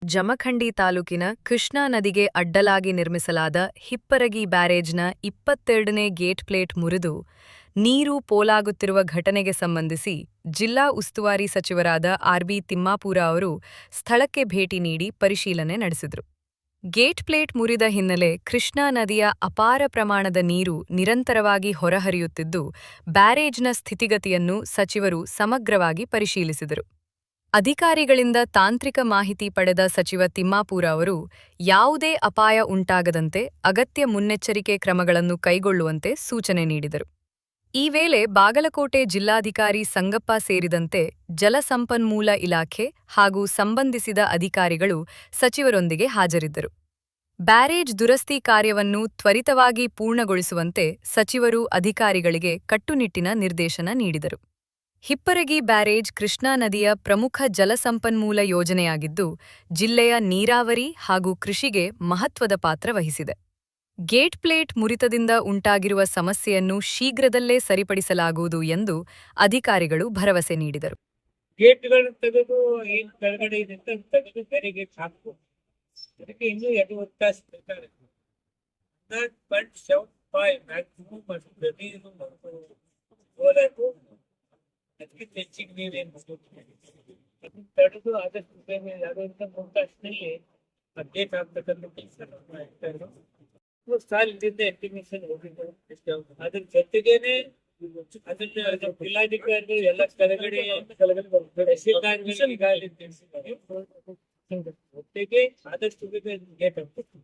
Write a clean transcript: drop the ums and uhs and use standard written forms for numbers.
ಜಮಖಂಡಿ ತಾಲೂಕಿನ ಕೃಷ್ಣಾ ನದಿಗೆ ಅಡ್ಡಲಾಗಿ ನಿರ್ಮಿಸಲಾದ ಹಿಪ್ಪರಗಿ ಬ್ಯಾರೇಜ್ನ 22ನೇ ಗೇಟ್ ಪ್ಲೇಟ್ ಮುರಿದು ನೀರು ಪೋಲಾಗುತ್ತಿರುವ ಘಟನೆಗೆ ಸಂಬಂಧಿಸಿ ಜಿಲ್ಲಾ ಉಸ್ತುವಾರಿ ಸಚಿವರಾದ ಆರ್.ಬಿ. ತಿಮ್ಮಾಪೂರ ಅವರು ಸ್ಥಳಕ್ಕೆ ಭೇಟಿ ನೀಡಿ ಪರಿಶೀಲನೆ ನಡೆಸಿದರು. ಗೇಟ್ ಪ್ಲೇಟ್ ಮುರಿದ ಹಿನ್ನೆಲೆ ಕೃಷ್ಣಾ ನದಿಯ ಅಪಾರ ಪ್ರಮಾಣದ ನೀರು ನಿರಂತರವಾಗಿ ಹೊರಹರಿಯುತ್ತಿದ್ದು, ಬ್ಯಾರೇಜ್ನ ಸ್ಥಿತಿಗತಿಯನ್ನು ಸಚಿವರು ಸಮಗ್ರವಾಗಿ ಪರಿಶೀಲಿಸಿದರು. ಅಧಿಕಾರಿಗಳಿಂದ ತಾಂತ್ರಿಕ ಮಾಹಿತಿ ಪಡೆದ ಸಚಿವ ತಿಮ್ಮಾಪೂರ ಅವರು ಯಾವುದೇ ಅಪಾಯ ಉಂಟಾಗದಂತೆ ಅಗತ್ಯ ಮುನ್ನೆಚ್ಚರಿಕೆ ಕ್ರಮಗಳನ್ನು ಕೈಗೊಳ್ಳುವಂತೆ ಸೂಚನೆ ನೀಡಿದರು. ಈ ವೇಳೆ ಬಾಗಲಕೋಟೆ ಜಿಲ್ಲಾಧಿಕಾರಿ ಸಂಗಪ್ಪ ಸೇರಿದಂತೆ ಜಲಸಂಪನ್ಮೂಲ ಇಲಾಖೆ ಹಾಗೂ ಸಂಬಂಧಿಸಿದ ಅಧಿಕಾರಿಗಳು ಸಚಿವರೊಂದಿಗೆ ಹಾಜರಿದ್ದರು. ಬ್ಯಾರೇಜ್ ದುರಸ್ತಿ ಕಾರ್ಯವನ್ನು ತ್ವರಿತವಾಗಿ ಪೂರ್ಣಗೊಳಿಸುವಂತೆ ಸಚಿವರು ಅಧಿಕಾರಿಗಳಿಗೆ ಕಟ್ಟುನಿಟ್ಟಿನ ನಿರ್ದೇಶನ ನೀಡಿದರು. ಹಿಪ್ಪರಗಿ ಬ್ಯಾರೇಜ್ ಕೃಷ್ಣಾ ನದಿಯ ಪ್ರಮುಖ ಜಲಸಂಪನ್ಮೂಲ ಯೋಜನೆಯಾಗಿದ್ದು, ಜಿಲ್ಲೆಯ ನೀರಾವರಿ ಹಾಗೂ ಕೃಷಿಗೆ ಮಹತ್ವದ ಪಾತ್ರ ವಹಿಸಿದೆ. ಗೇಟ್ ಪ್ಲೇಟ್ ಮುರಿತದಿಂದ ಉಂಟಾಗಿರುವ ಸಮಸ್ಯೆಯನ್ನು ಶೀಘ್ರದಲ್ಲೇ ಸರಿಪಡಿಸಲಾಗುವುದು ಎಂದು ಅಧಿಕಾರಿಗಳು ಭರವಸೆ ನೀಡಿದರು. ಗೇಟ್ಗಳನ್ನು ತೆಗೆದು ಏನು ಕೆಳಗಡೆ ಇದೆ ಅಂತ ತೆಗೆದು ಬೇರೆ ಗೇಟ್ ಹಾಕಬೇಕು. ಅದಕ್ಕೆ ಇನ್ನೂ 2 ವರ್ಷ ಬೇಕಾಗುತ್ತೆ. 9.75 ಮ್ಯಾಕ್ಸಿಮಮ್ ಅದಕ್ಕೆ ಹೆಚ್ಚಿಗೆ ನೀರೇನು ಅದನ್ನು ತಡೆದು ಆದಷ್ಟು ಬೇಗ ಯಾವುದಂತ 3 ತಾಸಿನಲ್ಲಿ ಗೇಟ್ ಹಾಕ್ತಕ್ಕಂಥ ಕೆಲಸ ಮಾಡ್ತಾ ಇದ್ರು. ಸಾಲಿನಿಂದ ಎಸ್ಟಿಮೇಷನ್ ಹೋಗಿದ್ದು ಅದ್ರ ಜೊತೆಗೇನೆ ಅದನ್ನ ಜಿಲ್ಲಾಧಿಕಾರಿಗಳು ಎಲ್ಲ ಕೆಳಗಡೆ ಒಟ್ಟಿಗೆ ಆದಷ್ಟು ಬೇಗ ಗೇಟ್ ಹಾಕ್ಬೇಕು.